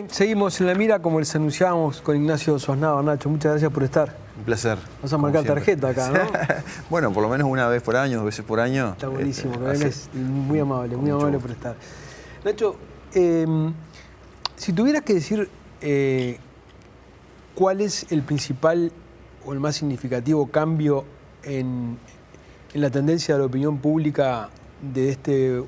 Bien, seguimos en la mira como les anunciábamos con Ignacio Sosnado. Nacho, muchas gracias por estar. Un placer. Vas a marcar tarjeta acá, ¿no? Bueno, por lo menos una vez por año, 2 veces por año. Está buenísimo, que vengas, muy amable por estar. Nacho, si tuvieras que decir cuál es el principal o el más significativo cambio en la tendencia de la opinión pública de este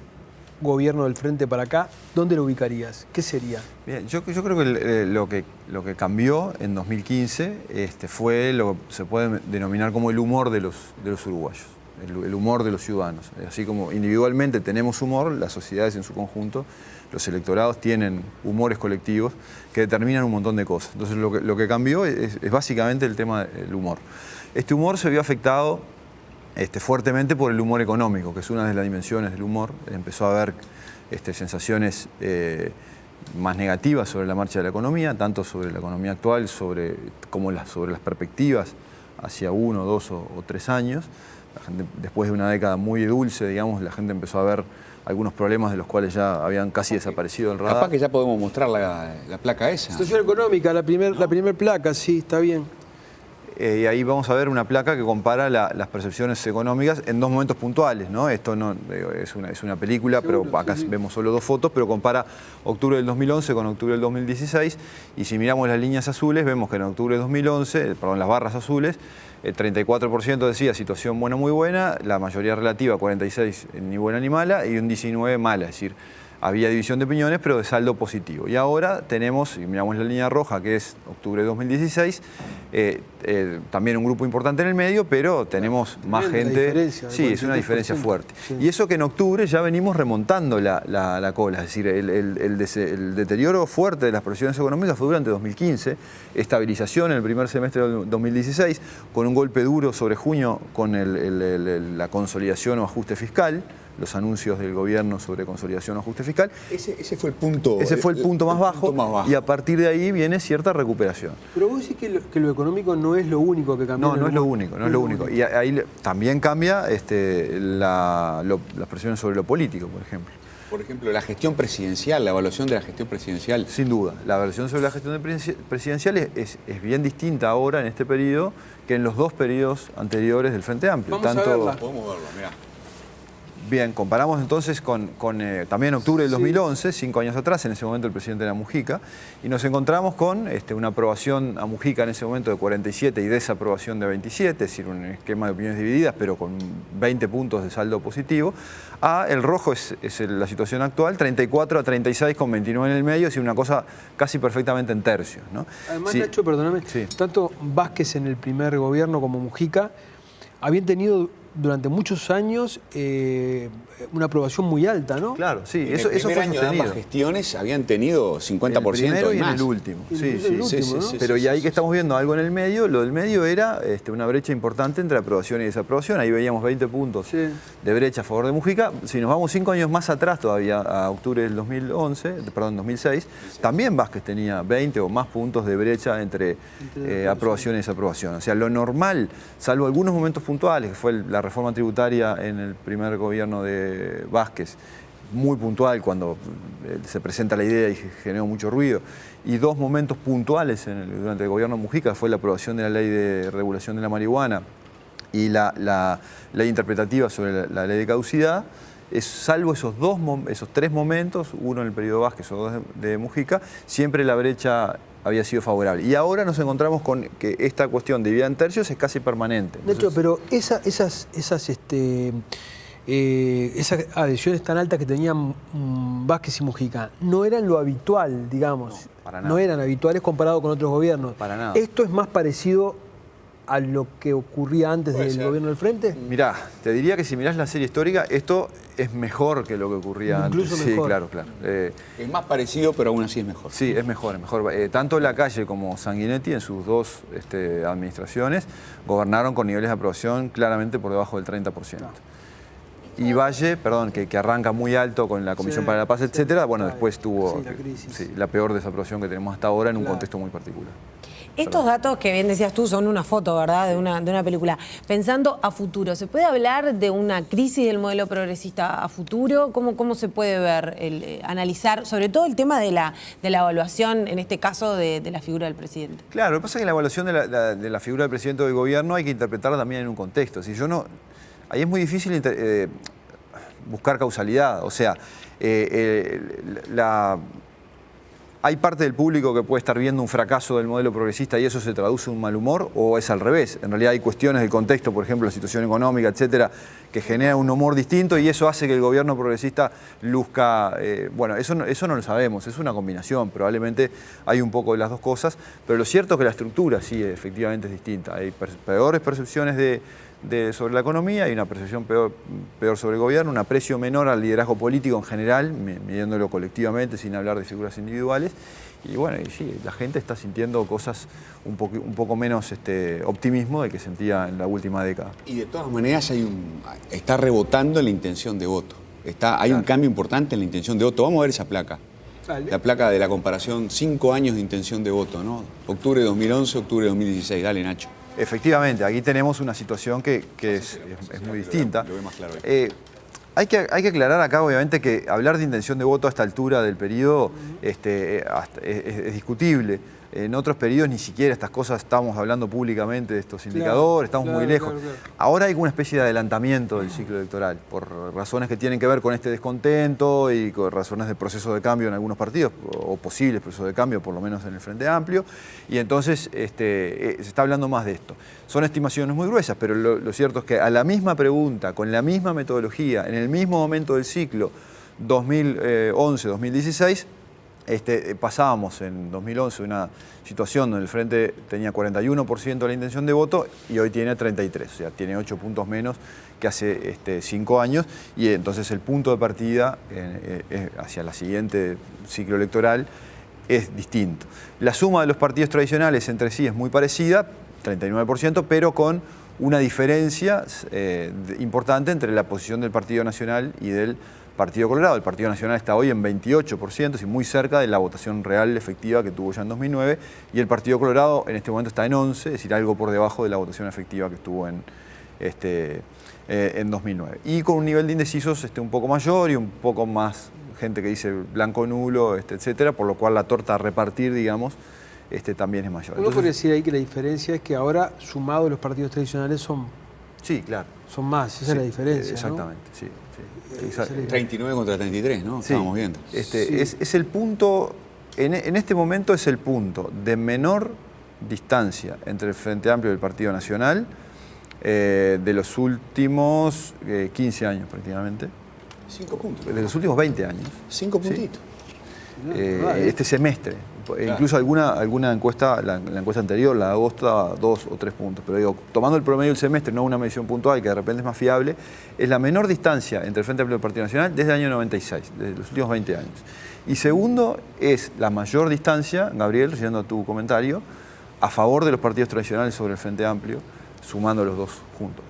gobierno del Frente para acá, ¿dónde lo ubicarías? ¿Qué sería? Bien, yo creo que lo que cambió en 2015 fue lo que se puede denominar como el humor de los uruguayos, el humor de los ciudadanos. Así como individualmente tenemos humor, las sociedades en su conjunto, los electorados tienen humores colectivos que determinan un montón de cosas. Entonces lo que cambió es básicamente el tema del humor. Este humor se vio afectado fuertemente por el humor económico, que es una de las dimensiones del humor. Empezó a haber sensaciones más negativas sobre la marcha de la economía, tanto sobre la economía actual como sobre las perspectivas hacia 1, 2 o 3 años. La gente, después de una década muy dulce, digamos, la gente empezó a ver algunos problemas de los cuales ya habían casi desaparecido del radar. Capaz que ya podemos mostrar la placa esa. Situación económica, la primer placa, sí, está bien. Y ahí vamos a ver una placa que compara las percepciones económicas en 2 momentos puntuales, ¿no? Esto no es una película, seguro, pero acá sí vemos solo 2 fotos, pero compara octubre del 2011 con octubre del 2016. Y si miramos las líneas azules, vemos que en octubre del 2011, las barras azules, el 34% decía situación buena, muy buena, la mayoría relativa, 46% ni buena ni mala, y un 19% mala, es decir, había división de opiniones, pero de saldo positivo. Y ahora tenemos, si miramos la línea roja, que es octubre de 2016, también un grupo importante en el medio, pero tenemos más gente. Sí, es una diferencia fuerte. Sí. Y eso que en octubre ya venimos remontando la cola, es decir, el deterioro fuerte de las presiones económicas fue durante 2015, estabilización en el primer semestre del 2016, con un golpe duro sobre junio con la consolidación o ajuste fiscal, los anuncios del gobierno sobre consolidación o ajuste fiscal. Ese fue el punto. Ese fue el punto más bajo, y a partir de ahí viene cierta recuperación. Pero vos decís que lo económico no es lo único que cambia. No es lo único. Y ahí también cambia las presiones sobre lo político, por ejemplo. Por ejemplo, la gestión presidencial, la evaluación de la gestión presidencial. Sin duda, la evaluación sobre la gestión presidencial es bien distinta ahora en este periodo que en los 2 periodos anteriores del Frente Amplio. Vamos a verla. Podemos verla, mirá. Bien, comparamos entonces con también octubre del 2011, 5 años atrás, en ese momento el presidente era Mujica, y nos encontramos con una aprobación a Mujica en ese momento de 47 y desaprobación de 27, es decir, un esquema de opiniones divididas, pero con 20 puntos de saldo positivo. El rojo es la situación actual, 34 a 36 con 29 en el medio, es decir, una cosa casi perfectamente en tercios, ¿no? Además, sí. Nacho, perdóname, sí, tanto Vázquez en el primer gobierno como Mujica habían tenido durante muchos años una aprobación muy alta, ¿no? Claro, sí, eso fue sostenido. De ambas gestiones habían tenido 50% el primero y más. en el último. Sí. Pero y ahí que estamos viendo algo en el medio, lo del medio era una brecha importante entre aprobación y desaprobación. Ahí veíamos 20 puntos de brecha a favor de Mujica. Si nos vamos 5 años más atrás todavía, a octubre del 2006, también Vázquez tenía 20 o más puntos de brecha entre aprobación y desaprobación. O sea, lo normal, salvo algunos momentos puntuales, que fue la reforma tributaria en el primer gobierno de Vázquez, muy puntual cuando se presenta la idea y generó mucho ruido, y 2 momentos puntuales durante el gobierno de Mujica, fue la aprobación de la ley de regulación de la marihuana y la ley interpretativa sobre la ley de caducidad. Salvo esos 3 momentos, uno en el periodo Vázquez o 2 de Mujica, siempre la brecha había sido favorable. Y ahora nos encontramos con que esta cuestión de dividida en tercios es casi permanente. Nacho, pero esas adhesiones tan altas que tenían Vázquez y Mujica no eran lo habitual, digamos. No, para nada. No eran habituales comparado con otros gobiernos. Para nada. ¿Esto es más parecido a lo que ocurría antes del gobierno del Frente? Mirá, te diría que si mirás la serie histórica, esto es mejor que lo que ocurría antes. Incluso mejor. Sí, claro. Es más parecido, pero aún así es mejor. Sí, es mejor. Tanto Lacalle como Sanguinetti, en sus 2 administraciones, gobernaron con niveles de aprobación claramente por debajo del 30%. Y Valle, que arranca muy alto con la Comisión para la Paz, etcétera, bueno, después tuvo la peor desaprobación que tenemos hasta ahora en un contexto muy particular. Estos datos que bien decías tú son una foto, ¿verdad?, de una película. Pensando a futuro, ¿se puede hablar de una crisis del modelo progresista a futuro? ¿Cómo se puede ver, analizar, sobre todo el tema de la evaluación, en este caso, de la figura del presidente? Claro, lo que pasa es que la evaluación de la figura del presidente del gobierno hay que interpretarla también en un contexto. Si yo no, ahí es muy difícil buscar causalidad. O sea, ¿hay parte del público que puede estar viendo un fracaso del modelo progresista y eso se traduce en un mal humor? ¿O es al revés? En realidad hay cuestiones del contexto, por ejemplo, la situación económica, etcétera, que genera un humor distinto y eso hace que el gobierno progresista luzca... bueno, eso no lo sabemos, es una combinación. Probablemente hay un poco de las dos cosas, pero lo cierto es que la estructura sí, efectivamente es distinta. Hay peores percepciones sobre la economía, hay una percepción peor sobre el gobierno, un aprecio menor al liderazgo político en general, midiéndolo colectivamente sin hablar de figuras individuales. Y bueno, y sí, la gente está sintiendo cosas un poco menos optimismo de que sentía en la última década. Y de todas maneras está rebotando en la intención de voto. Hay un cambio importante en la intención de voto. Vamos a ver esa placa. Dale. La placa de la comparación, 5 años de intención de voto, ¿no? Octubre de 2011, octubre de 2016. Dale, Nacho. Efectivamente, aquí tenemos una situación que es muy distinta. Lo ve más claro ahí. Hay que aclarar acá, obviamente, que hablar de intención de voto a esta altura del periodo es discutible. En otros periodos ni siquiera estas cosas estamos hablando públicamente de estos indicadores, estamos muy lejos. Claro. Ahora hay una especie de adelantamiento del ciclo electoral, por razones que tienen que ver con este descontento y con razones de proceso de cambio en algunos partidos, o posibles procesos de cambio, por lo menos en el Frente Amplio, y entonces se está hablando más de esto. Son estimaciones muy gruesas, pero lo cierto es que a la misma pregunta, con la misma metodología, en el mismo momento del ciclo, 2011-2016, pasábamos en 2011 una situación donde el Frente tenía 41% de la intención de voto y hoy tiene 33%, o sea, tiene 8 puntos menos que hace 5 años y entonces el punto de partida hacia la siguiente ciclo electoral es distinto. La suma de los partidos tradicionales entre sí es muy parecida, 39%, pero con una diferencia importante entre la posición del Partido Nacional y del Partido Colorado. El Partido Nacional está hoy en 28%, y muy cerca de la votación real efectiva que tuvo ya en 2009, y el Partido Colorado en este momento está en 11%, es decir, algo por debajo de la votación efectiva que estuvo en 2009. Y con un nivel de indecisos un poco mayor y un poco más gente que dice blanco nulo, etcétera, por lo cual la torta a repartir, digamos, también es mayor. Uno podría decir ahí que la diferencia es que ahora, sumados los partidos tradicionales, son... Sí, claro. Son más, esa es la diferencia. Exactamente, ¿no? Sí. 39 contra 33, ¿no? Sí. Estábamos viendo. Es el punto, en este momento es el punto de menor distancia entre el Frente Amplio y el Partido Nacional de los últimos 15 años prácticamente. 5 puntos. De los últimos 20 años. 5 puntitos. Este semestre. Claro. Incluso alguna encuesta, la encuesta anterior, la de agosto, daba 2 o 3 puntos. Pero digo, tomando el promedio del semestre, no una medición puntual que de repente es más fiable, es la menor distancia entre el Frente Amplio y el Partido Nacional desde el año 96, desde los últimos 20 años. Y segundo, es la mayor distancia, Gabriel, siguiendo tu comentario, a favor de los partidos tradicionales sobre el Frente Amplio, sumando los dos juntos.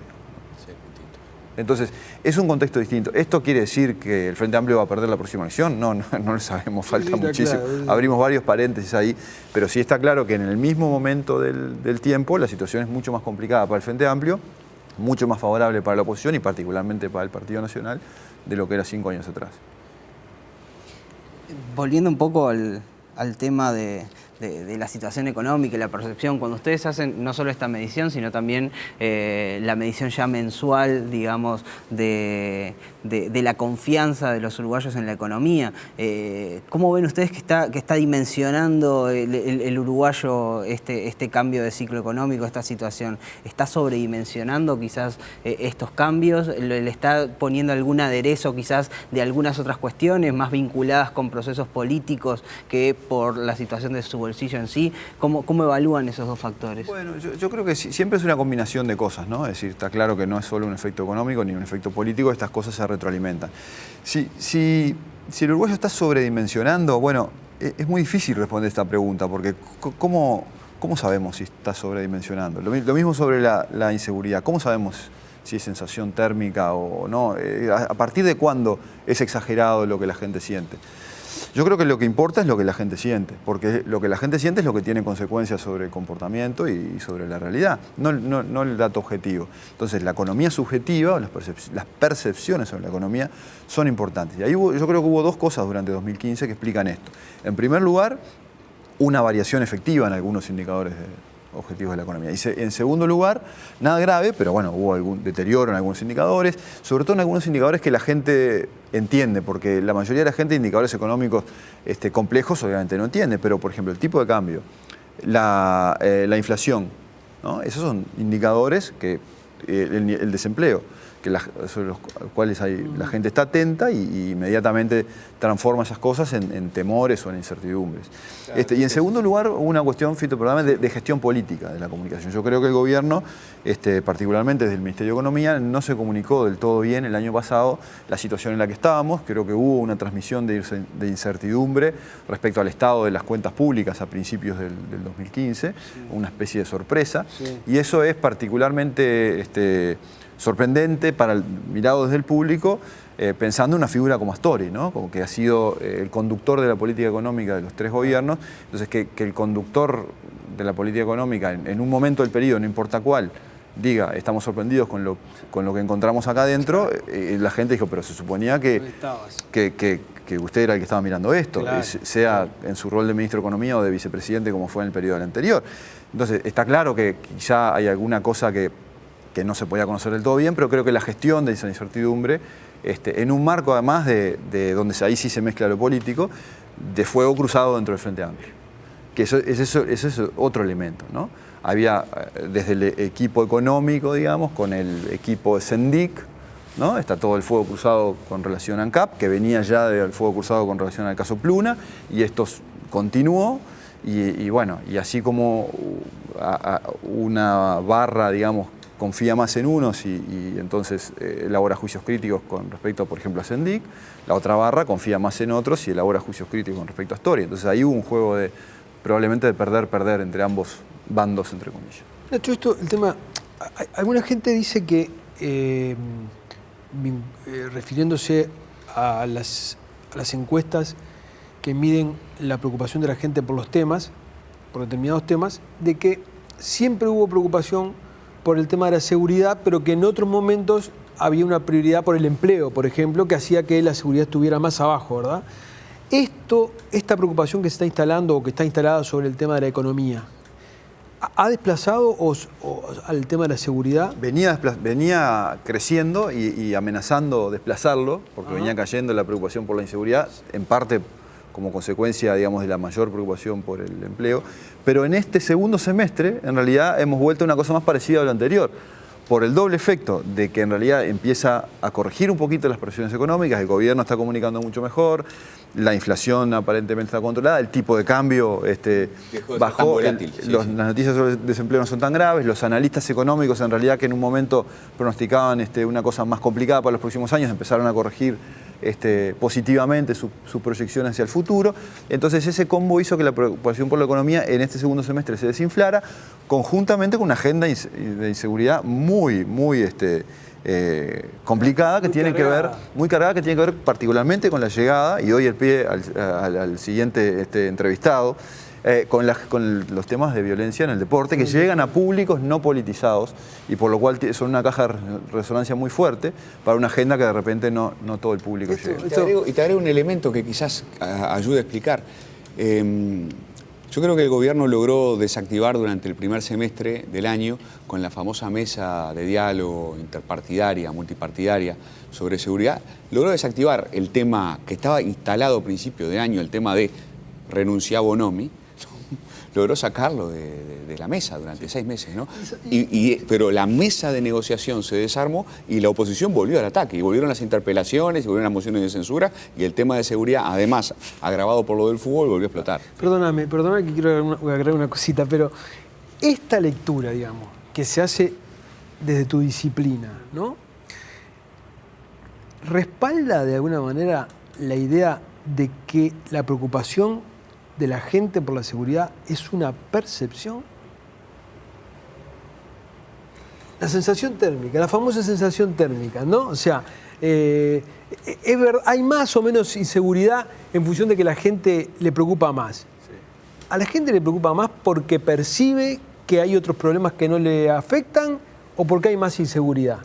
Entonces, es un contexto distinto. ¿Esto quiere decir que el Frente Amplio va a perder la próxima elección? No lo sabemos, falta muchísimo. Claro. Abrimos varios paréntesis ahí, pero sí está claro que en el mismo momento del tiempo la situación es mucho más complicada para el Frente Amplio, mucho más favorable para la oposición y particularmente para el Partido Nacional de lo que era 5 años atrás. Volviendo un poco al tema de la situación económica y la percepción, cuando ustedes hacen no solo esta medición, sino también la medición ya mensual, digamos, de la confianza de los uruguayos en la economía, ¿cómo ven ustedes que está dimensionando el uruguayo este cambio de ciclo económico, esta situación? ¿Está sobredimensionando quizás estos cambios? ¿Le está poniendo algún aderezo quizás de algunas otras cuestiones más vinculadas con procesos políticos que por la situación de su bolsillo en sí? ¿Cómo evalúan esos dos factores? Bueno, yo creo que siempre es una combinación de cosas, ¿no? Es decir, está claro que no es solo un efecto económico ni un efecto político, estas cosas se retroalimentan. Si el uruguayo está sobredimensionando, bueno, es muy difícil responder esta pregunta, porque ¿cómo sabemos si está sobredimensionando? Lo mismo sobre la inseguridad. ¿Cómo sabemos si es sensación térmica o no? ¿A partir de cuándo es exagerado lo que la gente siente? Yo creo que lo que importa es lo que la gente siente, porque lo que la gente siente es lo que tiene consecuencias sobre el comportamiento y sobre la realidad, no el dato objetivo. Entonces, la economía subjetiva, las percepciones sobre la economía son importantes. Y ahí yo creo que hubo dos cosas durante 2015 que explican esto. En primer lugar, una variación efectiva en algunos indicadores objetivos de la economía. Y en segundo lugar, nada grave, pero bueno, hubo algún deterioro en algunos indicadores, sobre todo en algunos indicadores que la gente entiende, porque la mayoría de la gente indicadores económicos complejos obviamente no entiende, pero por ejemplo el tipo de cambio, la inflación, ¿no? Esos son indicadores que el desempleo, sobre los cuales la gente está atenta y inmediatamente transforma esas cosas en temores o en incertidumbres. Claro, y en segundo lugar, una cuestión, Fito, de gestión política de la comunicación. Yo creo que el gobierno, particularmente desde el Ministerio de Economía, no se comunicó del todo bien el año pasado la situación en la que estábamos. Creo que hubo una transmisión de incertidumbre respecto al estado de las cuentas públicas a principios del 2015, una especie de sorpresa, y eso es particularmente sorprendente mirado desde el público, pensando en una figura como Astori, ¿no? Como que ha sido el conductor de la política económica de los tres gobiernos. Entonces, que el conductor de la política económica en un momento del periodo, no importa cuál, diga, estamos sorprendidos con lo que encontramos acá adentro, la gente dijo, pero se suponía que usted era el que estaba mirando esto, claro, sea en su rol de ministro de Economía o de vicepresidente como fue en el periodo anterior. Entonces, está claro que quizá hay alguna cosa que no se podía conocer del todo bien, pero creo que la gestión de esa incertidumbre, en un marco además de donde ahí sí se mezcla lo político, de fuego cruzado dentro del Frente Amplio. Que eso es otro elemento, ¿no? Había desde el equipo económico, digamos, con el equipo de Sendik, ¿no? Está todo el fuego cruzado con relación a ANCAP, que venía ya del fuego cruzado con relación al caso Pluna, y esto continuó. Y bueno, y así como una barra, digamos, confía más en unos y entonces elabora juicios críticos con respecto, por ejemplo, a Sendik, la otra barra confía más en otros y elabora juicios críticos con respecto a Astori. Entonces ahí hubo un juego probablemente de perder entre ambos bandos, entre comillas. Nacho, el tema, alguna gente dice que, refiriéndose a las encuestas que miden la preocupación de la gente por los temas, por determinados temas, de que siempre hubo preocupación por el tema de la seguridad, pero que en otros momentos había una prioridad por el empleo, por ejemplo, que hacía que la seguridad estuviera más abajo, ¿verdad? Esta preocupación que se está instalando o que está instalada sobre el tema de la economía, ¿ha desplazado al tema de la seguridad? Venía creciendo y amenazando desplazarlo, porque venía cayendo la preocupación por la inseguridad, en parte como consecuencia, digamos, de la mayor preocupación por el empleo. Pero en este segundo semestre, en realidad, hemos vuelto a una cosa más parecida a lo anterior, por el doble efecto de que en realidad empieza a corregir un poquito las presiones económicas, el gobierno está comunicando mucho mejor, la inflación aparentemente está controlada, el tipo de cambio bajó, las noticias sobre el desempleo no son tan graves, los analistas económicos en realidad que en un momento pronosticaban una cosa más complicada para los próximos años, empezaron a corregir positivamente su proyección hacia el futuro. Entonces ese combo hizo que la preocupación por la economía en este segundo semestre se desinflara, conjuntamente con una agenda de inseguridad muy complicada, muy cargada, que tiene que ver particularmente con la llegada, y doy el pie al siguiente entrevistado, con los temas de violencia en el deporte, que llegan a públicos no politizados y por lo cual son una caja de resonancia muy fuerte para una agenda que de repente no todo el público llega. Y te agrego un elemento que quizás ayude a explicar. Yo creo que el gobierno logró desactivar durante el primer semestre del año, con la famosa mesa de diálogo interpartidaria, multipartidaria sobre seguridad, logró desactivar el tema que estaba instalado a principio de año, el tema de renunciar a Bonomi, logró sacarlo de la mesa durante 6 meses, ¿no? Pero la mesa de negociación se desarmó y la oposición volvió al ataque, y volvieron las interpelaciones, y volvieron las mociones de censura, y el tema de seguridad, además, agravado por lo del fútbol, volvió a explotar. Perdóname que quiero agregar una cosita, pero esta lectura, digamos, que se hace desde tu disciplina, ¿no? ¿Respalda de alguna manera la idea de que la preocupación de la gente por la seguridad es una percepción? La sensación térmica, la famosa sensación térmica, ¿no? O sea, Hay más o menos inseguridad en función de que la gente le preocupa más. Sí. A la gente le preocupa más porque percibe que hay otros problemas que no le afectan o porque hay más inseguridad.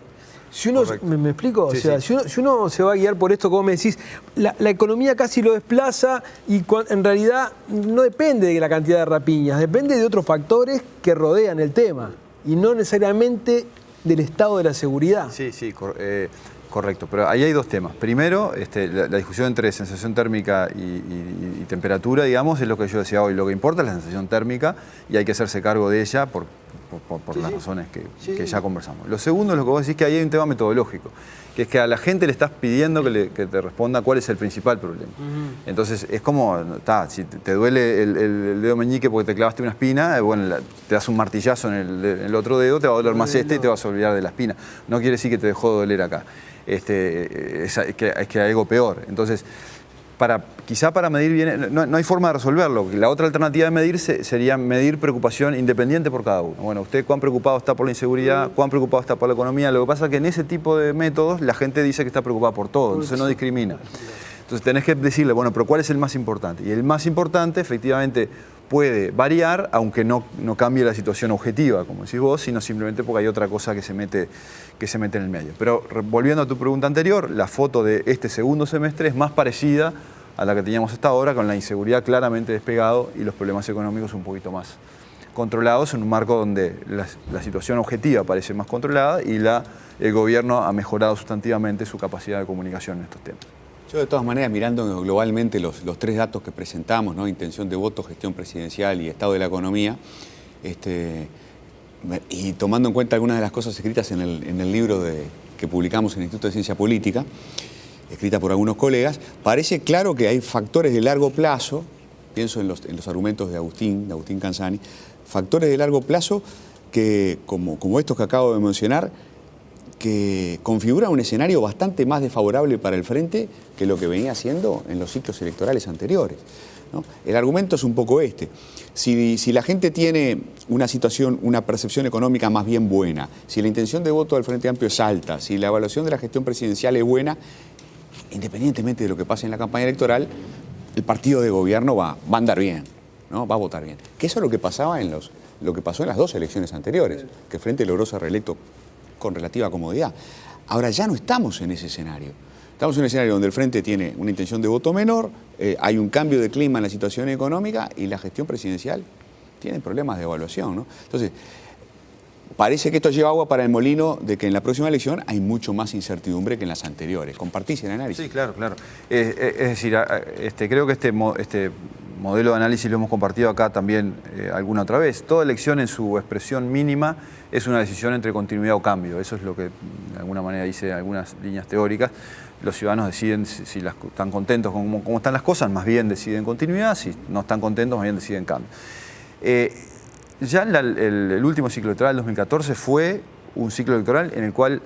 Si uno, ¿me explico? Sí, o sea, sí. Si uno se va a guiar por esto, como me decís, la economía casi lo desplaza y en realidad no depende de la cantidad de rapiñas, depende de otros factores que rodean el tema y no necesariamente del estado de la seguridad. Sí, sí, correcto. Pero ahí hay dos temas. Primero, la discusión entre sensación térmica y temperatura, digamos, es lo que yo decía hoy. Lo que importa es la sensación térmica y hay que hacerse cargo de ella por las razones que ya conversamos. Lo segundo es lo que vos decís, que ahí hay un tema metodológico, que es que a la gente le estás pidiendo que te responda cuál es el principal problema. Entonces, es como, si te duele el dedo meñique porque te clavaste una espina, bueno, te das un martillazo en el otro dedo, te va a doler más y te vas a olvidar de la espina. No quiere decir que te dejó de doler acá. Es que hay algo peor. Entonces, quizá para medir bien, no hay forma de resolverlo. La otra alternativa de medir sería medir preocupación independiente por cada uno. Bueno, usted cuán preocupado está por la inseguridad, cuán preocupado está por la economía. Lo que pasa es que en ese tipo de métodos la gente dice que está preocupada por todo, entonces no discrimina. Entonces tenés que decirle, bueno, pero ¿cuál es el más importante? Y el más importante efectivamente puede variar, aunque no cambie la situación objetiva, como decís vos, sino simplemente porque hay otra cosa que se mete en el medio. Pero volviendo a tu pregunta anterior, la foto de este segundo semestre es más parecida a la que teníamos hasta ahora, con la inseguridad claramente despegado y los problemas económicos un poquito más controlados, en un marco donde la situación objetiva parece más controlada y el gobierno ha mejorado sustantivamente su capacidad de comunicación en estos temas. Yo, de todas maneras, mirando globalmente los tres datos que presentamos, ¿no? Intención de voto, gestión presidencial y estado de la economía, y tomando en cuenta algunas de las cosas escritas en el libro que publicamos en el Instituto de Ciencia Política, escrita por algunos colegas, parece claro que hay factores de largo plazo, pienso en los argumentos de Agustín Canzani, factores de largo plazo que, como estos que acabo de mencionar, que configura un escenario bastante más desfavorable para el Frente que lo que venía haciendo en los ciclos electorales anteriores, ¿no? El argumento es un poco este. Si la gente tiene una percepción económica más bien buena, si la intención de voto del Frente Amplio es alta, si la evaluación de la gestión presidencial es buena, independientemente de lo que pase en la campaña electoral, el partido de gobierno va a andar bien, ¿no? Va a votar bien. Que eso es lo que pasó en las dos elecciones anteriores, que el Frente logró ser reelecto con relativa comodidad. Ahora ya no estamos en ese escenario. Estamos en un escenario donde el Frente tiene una intención de voto menor, hay un cambio de clima en la situación económica y la gestión presidencial tiene problemas de evaluación, ¿no? Entonces, parece que esto lleva agua para el molino de que en la próxima elección hay mucho más incertidumbre que en las anteriores. ¿Compartís el análisis? Sí, claro. Es decir, creo que este modelo de análisis lo hemos compartido acá también alguna otra vez. Toda elección en su expresión mínima es una decisión entre continuidad o cambio. Eso es lo que de alguna manera dice algunas líneas teóricas. Los ciudadanos deciden si están contentos con cómo están las cosas, más bien deciden continuidad, si no están contentos, más bien deciden cambio. Ya el último ciclo electoral, 2014, fue un ciclo electoral en el cual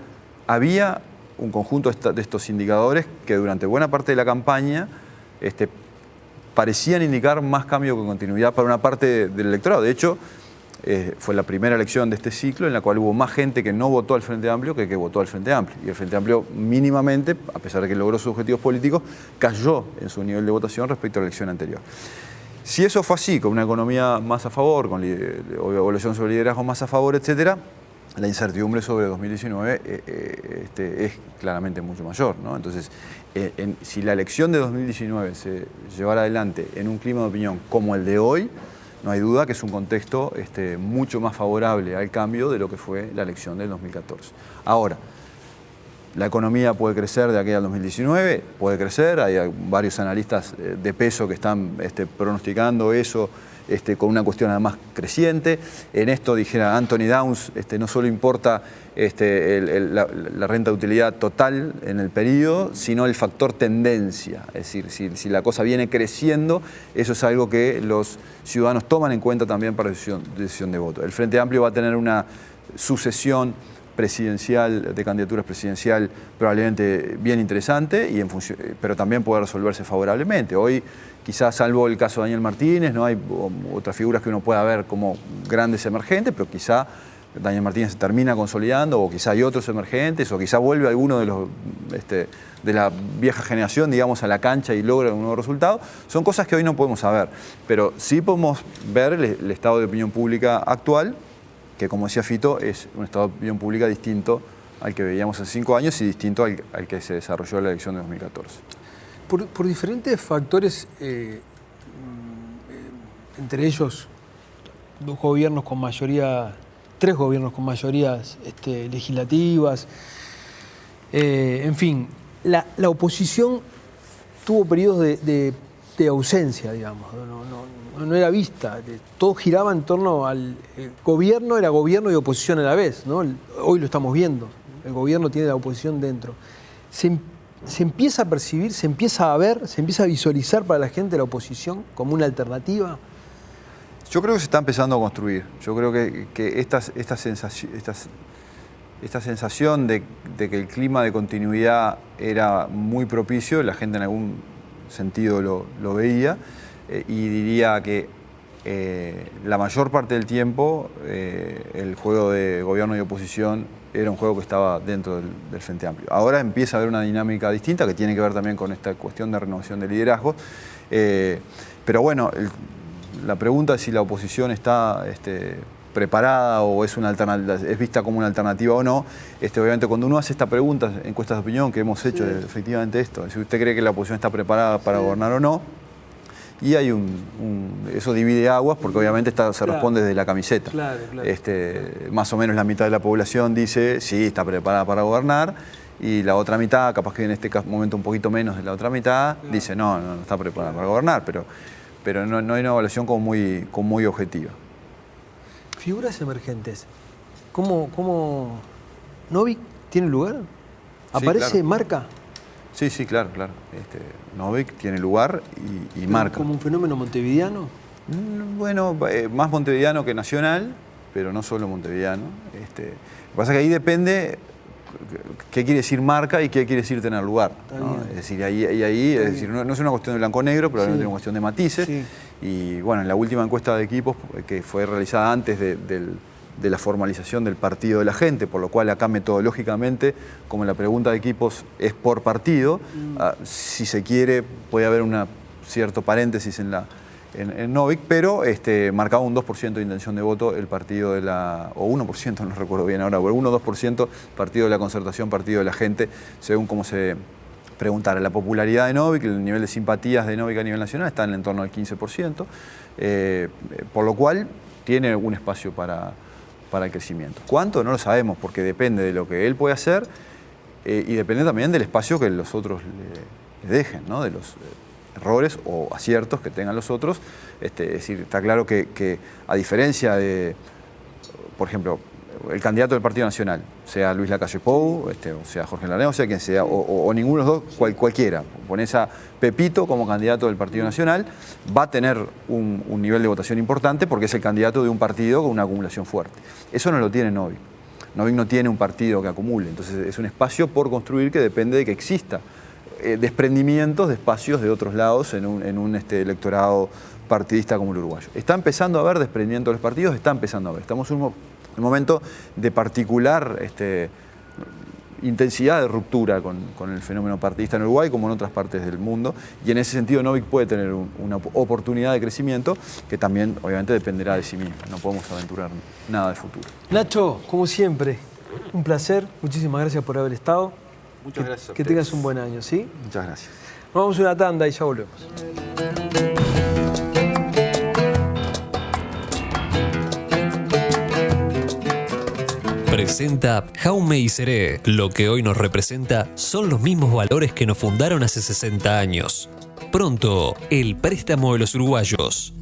había un conjunto de estos indicadores que durante buena parte de la campaña parecían indicar más cambio que continuidad para una parte del electorado. De hecho, fue la primera elección de este ciclo en la cual hubo más gente que no votó al Frente Amplio que votó al Frente Amplio. Y el Frente Amplio mínimamente, a pesar de que logró sus objetivos políticos, cayó en su nivel de votación respecto a la elección anterior. Si eso fue así, con una economía más a favor, con evaluación sobre liderazgo más a favor, etcétera, la incertidumbre sobre 2019 es claramente mucho mayor, ¿no? Entonces, si la elección de 2019 se llevara adelante en un clima de opinión como el de hoy, no hay duda que es un contexto mucho más favorable al cambio de lo que fue la elección del 2014. Ahora, la economía puede crecer de aquí al 2019, puede crecer, hay varios analistas de peso que están pronosticando eso con una cuestión además creciente. En esto, dijera Anthony Downs, no solo importa la renta de utilidad total en el periodo, sino el factor tendencia. Es decir, si la cosa viene creciendo, eso es algo que los ciudadanos toman en cuenta también para decisión de voto. El Frente Amplio va a tener una sucesión presidencial, de candidaturas presidencial probablemente bien interesante, pero también puede resolverse favorablemente. Hoy, quizás salvo el caso de Daniel Martínez, no hay otras figuras que uno pueda ver como grandes emergentes, pero quizá Daniel Martínez se termina consolidando, o quizá hay otros emergentes, o quizá vuelve alguno de los de la vieja generación, digamos, a la cancha y logra un nuevo resultado. Son cosas que hoy no podemos saber, pero sí podemos ver el estado de opinión pública actual, que, como decía Fito, es un estado de opinión pública distinto al que veíamos hace 5 años y distinto al que se desarrolló en la elección de 2014. Por diferentes factores, entre ellos tres gobiernos con mayorías legislativas, en fin, la oposición tuvo periodos de ausencia, digamos, no era vista, todo giraba en torno al gobierno, era gobierno y oposición a la vez, ¿no? Hoy lo estamos viendo, el gobierno tiene la oposición dentro. Se empieza a percibir, se empieza a ver, se empieza a visualizar para la gente la oposición como una alternativa. Yo creo que se está empezando a construir. Yo creo que esta sensación de que el clima de continuidad era muy propicio, la gente en algún sentido lo veía, y diría que la mayor parte del tiempo el juego de gobierno y oposición era un juego que estaba dentro del Frente Amplio. Ahora empieza a haber una dinámica distinta que tiene que ver también con esta cuestión de renovación de liderazgos, pero bueno, la pregunta es si la oposición está preparada o es vista como una alternativa o no. Obviamente, cuando uno hace esta pregunta, encuestas de opinión que hemos hecho, efectivamente esto, si usted cree que la oposición está preparada para gobernar o no, y hay eso divide aguas porque obviamente se responde desde la camiseta. Claro. Más o menos la mitad de la población dice sí, está preparada para gobernar, y la otra mitad, capaz que en este momento un poquito menos de la otra mitad, dice no está preparada para gobernar, pero no hay una evaluación como muy objetiva. Figuras emergentes. ¿Cómo Novik tiene lugar? ¿Aparece, claro. marca? Sí, claro. Novik tiene lugar y marca. ¿Como un fenómeno montevideano? Bueno, más montevideano que nacional, pero no solo montevideano. Lo que pasa es que ahí depende qué quiere decir marca y qué quiere decir tener lugar, ¿no? Es decir, no es una cuestión de blanco-negro, pero es una cuestión de matices. Sí. Y bueno, en la última encuesta de equipos, que fue realizada antes de la formalización del partido de la gente, por lo cual acá metodológicamente, como la pregunta de equipos es por partido, si se quiere puede haber un cierto paréntesis en Novik, pero marcaba un 2% de intención de voto el partido o 1%, no recuerdo bien ahora, pero 1 o 2% partido de la Concertación, partido de la gente, según cómo se preguntara. La popularidad de Novik, el nivel de simpatías de Novik a nivel nacional está en el entorno del 15%, por lo cual tiene un espacio para el crecimiento. ¿Cuánto? No lo sabemos, porque depende de lo que él puede hacer y depende también del espacio que los otros le dejen, ¿no? De los errores o aciertos que tengan los otros. Es decir, está claro que a diferencia de, por ejemplo, el candidato del Partido Nacional, sea Luis Lacalle Pou, o sea Jorge Larrañaga, o sea quien sea, o ninguno de los dos, cualquiera. Pones a Pepito como candidato del Partido Nacional, va a tener un nivel de votación importante porque es el candidato de un partido con una acumulación fuerte. Eso no lo tiene Novik. Novik no tiene un partido que acumule, entonces es un espacio por construir que depende de que exista desprendimientos de espacios de otros lados en un electorado partidista como el uruguayo. Está empezando a haber desprendimiento de los partidos, estamos en un momento de particular intensidad de ruptura con el fenómeno partidista en Uruguay como en otras partes del mundo, y en ese sentido Novik puede tener una oportunidad de crecimiento que también obviamente dependerá de sí mismo. No podemos aventurar nada de futuro. Nacho, como siempre, un placer, muchísimas gracias por haber estado. Muchas gracias. Que tengas un buen año, ¿sí? Muchas gracias. Nos vamos a una tanda y ya volvemos. Presenta Jaume y Seré. Lo que hoy nos representa son los mismos valores que nos fundaron hace 60 años. Pronto, el préstamo de los uruguayos.